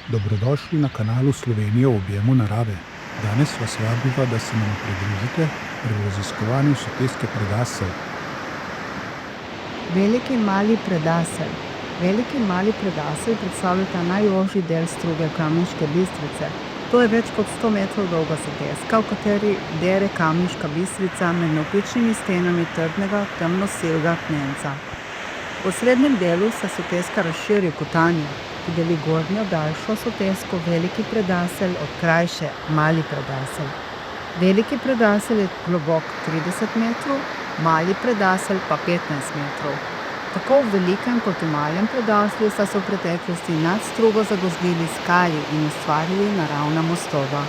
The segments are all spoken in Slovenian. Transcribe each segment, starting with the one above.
Dobrodošli na kanalu Slovenija v objemu narave. Danes vas vabiva, da se nam pridružite pri raziskovanju soteske Predaselj. Veliki in mali Predaselj. Veliki in mali Predaselj predstavljata najožji del struge Kamniške Bistrice. To je več kot 100 metrov dolga soteska, v kateri dere Kamniška Bistrica med navpičnimi stenami trdnega temno-sivega kmenca. V srednjem delu se soteska razširi v kotanjo, ki deli gornjo daljšo sotesko Veliki Predaselj od krajše Mali Predaselj. Veliki Predaselj je globok 30 metrov, Mali Predaselj pa 15 metrov. Tako v velikem kot v malem Predaslju sta se v preteklosti nad strugo zagozdili skali in ustvarili naravna mostova.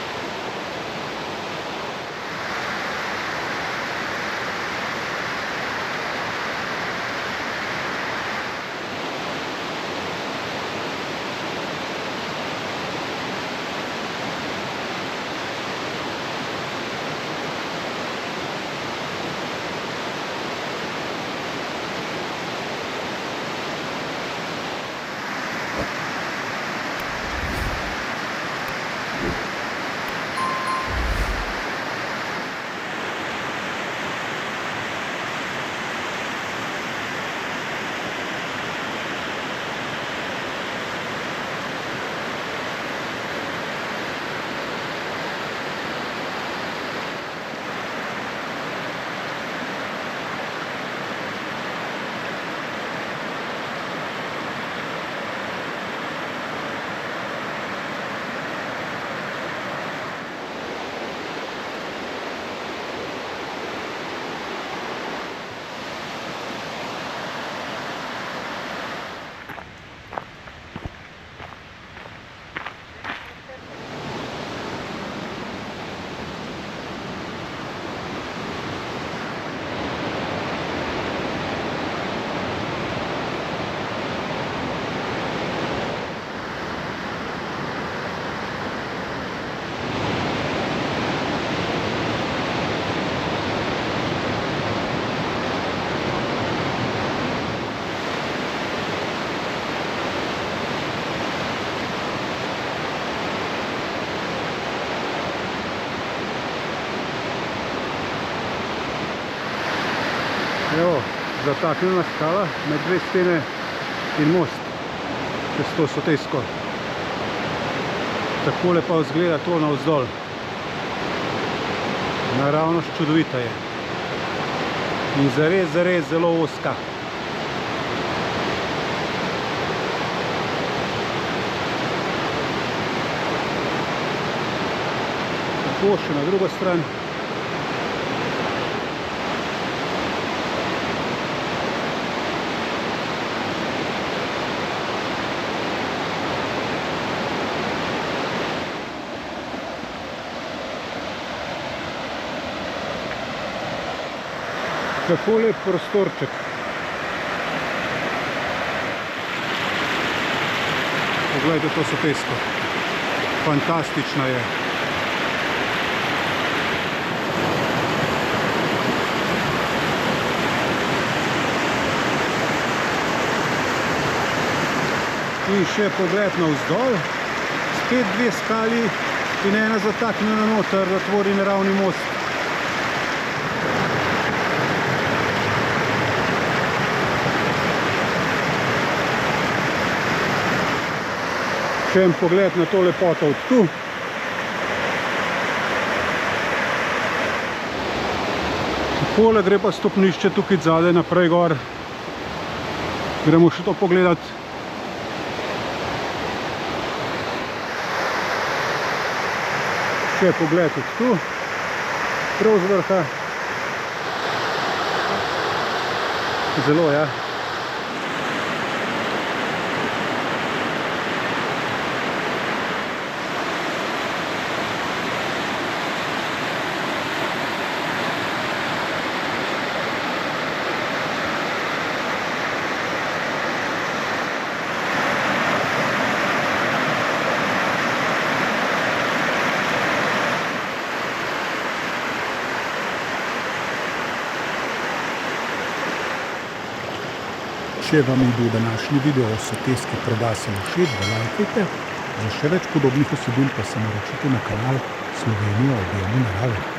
Evo, zataknjena skala med dve stene in most čez to sotesko. Takole pa izgleda to navzdol. Naravnost čudovita je. In zares zelo ozka. Tako še na drugo stran. Kako lep prostorček. Poglejte to sotesko. Fantastična je. In še pogled navzdol. Spet dve skali in ena zataknjena noter, da tvori naravni most. Še en pogled na to lepoto od tu. Takole gre pa stopnišče tukaj zadaj naprej gor. Gremo še to pogledat. Še pogled od tu. Prav z vrha. Zelo, ja. Če vam je bil današnji video o soteski Predaselj všeč, ga lajkajte, Za še več podobnih vsebin pa se naročite na kanal Slovenija v objemu narave.